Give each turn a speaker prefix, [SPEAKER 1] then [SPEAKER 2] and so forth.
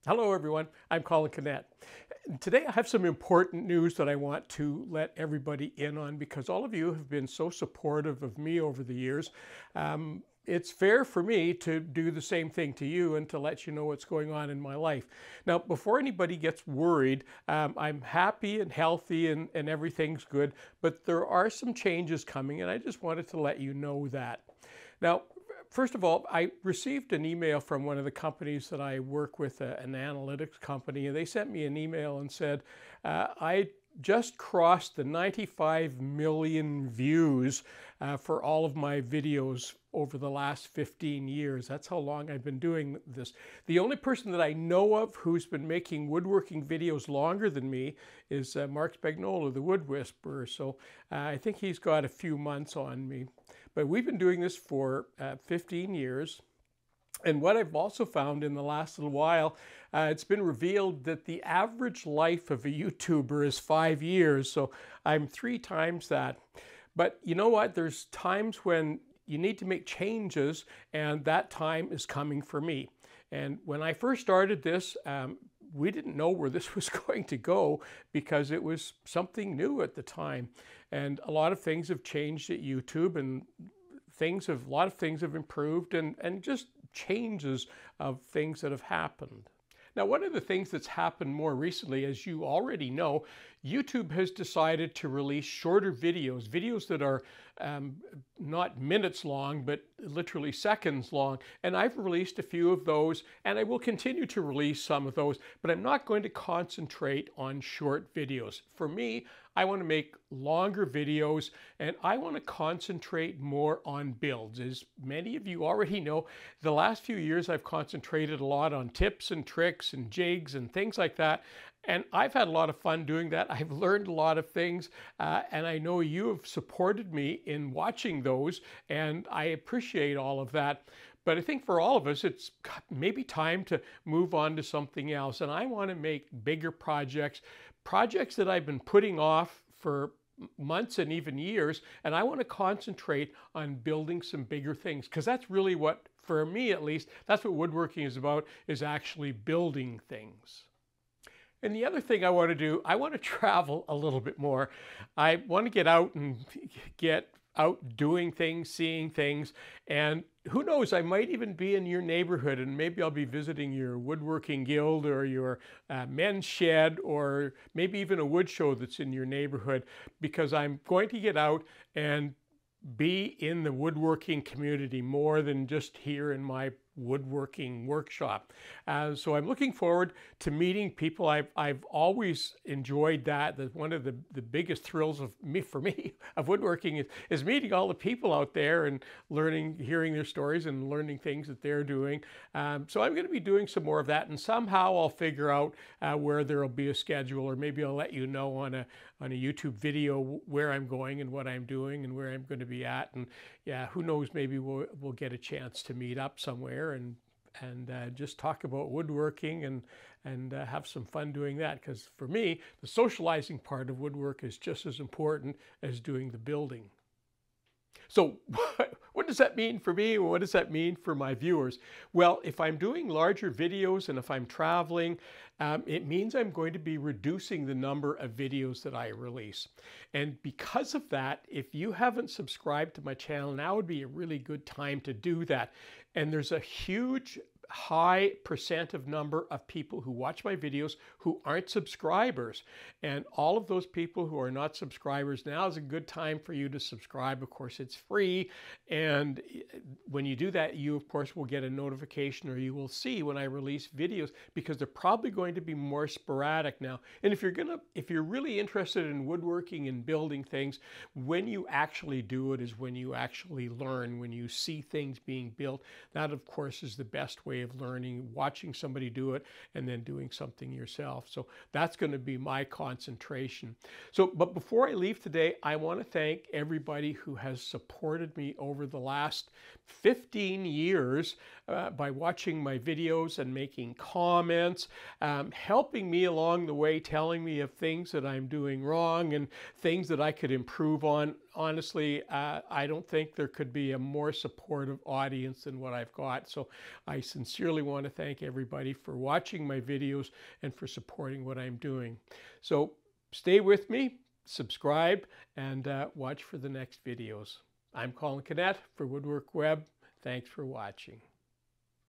[SPEAKER 1] Hello everyone, I'm Colin Knecht. Today I have some important news that I want to let everybody in on because all of you have been so supportive of me over the years. It's fair for me to do the same thing to you and to let you know what's going on in my life. Now, before anybody gets worried, I'm happy and healthy and everything's good, but there are some changes coming and I just wanted to let you know that. Now, first of all, I received an email from one of the companies that I work with, an analytics company, and they sent me an email and said, I just crossed the 95 million views for all of my videos over the last 15 years. That's how long I've been doing this. The only person that I know of who's been making woodworking videos longer than me is Mark Spagnola, the Wood Whisperer. So I think he's got a few months on me. But we've been doing this for 15 years. And what I've also found in the last little while, it's been revealed that the average life of a YouTuber is 5 years. So I'm 3 times that. But you know what? There's times when you need to make changes, and that time is coming for me. And when I first started this, we didn't know where this was going to go because it was something new at the time. And a lot of things have changed at YouTube, and a lot of things have improved, and just changes of things that have happened. Now, one of the things that's happened more recently, as you already know, YouTube has decided to release shorter videos, videos that are not minutes long, but literally seconds long. And I've released a few of those, and I will continue to release some of those, but I'm not going to concentrate on short videos. For me, I want to make longer videos, and I want to concentrate more on builds. As many of you already know, the last few years I've concentrated a lot on tips and tricks and jigs and things like that. And I've had a lot of fun doing that. I've learned a lot of things, and I know you have supported me in watching those, and I appreciate all of that. But I think for all of us, it's maybe time to move on to something else. And I want to make bigger projects that I've been putting off for months and even years. And I want to concentrate on building some bigger things, because that's really what, for me at least, that's what woodworking is about, is actually building things. And the other thing I want to do, I want to travel a little bit more. I want to get out doing things, seeing things, and who knows, I might even be in your neighborhood, and maybe I'll be visiting your woodworking guild or your men's shed, or maybe even a wood show that's in your neighborhood, because I'm going to get out and be in the woodworking community more than just here in my woodworking workshop. So I'm looking forward to meeting people. I've always enjoyed that. One of the biggest thrills for me of woodworking is meeting all the people out there and hearing their stories and learning things that they're doing. So I'm going to be doing some more of that, and somehow I'll figure out where there'll be a schedule, or maybe I'll let you know on a YouTube video where I'm going and what I'm doing and where I'm going to be at. And yeah, who knows, maybe we'll get a chance to meet up somewhere and just talk about woodworking and have some fun doing that. Because for me, the socializing part of woodwork is just as important as doing the building. So what does that mean for me? What does that mean for my viewers? Well, if I'm doing larger videos and if I'm traveling, it means I'm going to be reducing the number of videos that I release. And because of that, if you haven't subscribed to my channel, now would be a really good time to do that. And there's a high percent of number of people who watch my videos who aren't subscribers. And all of those people who are not subscribers, now is a good time for you to subscribe. Of course, it's free. And when you do that, you of course will get a notification, or you will see when I release videos, because they're probably going to be more sporadic now. And if you're really interested in woodworking and building things, when you actually do it is when you actually learn, when you see things being built. That of course is the best way of learning, watching somebody do it and then doing something yourself. So that's going to be my concentration. But before I leave today, I want to thank everybody who has supported me over the last 15 years by watching my videos and making comments, helping me along the way, telling me of things that I'm doing wrong and things that I could improve on. honestly, I don't think there could be a more supportive audience than what I've got. So I sincerely want to thank everybody for watching my videos and for supporting what I'm doing. So stay with me, subscribe, and watch for the next videos. I'm Colin Knecht for WoodWorkWeb. Thanks for watching.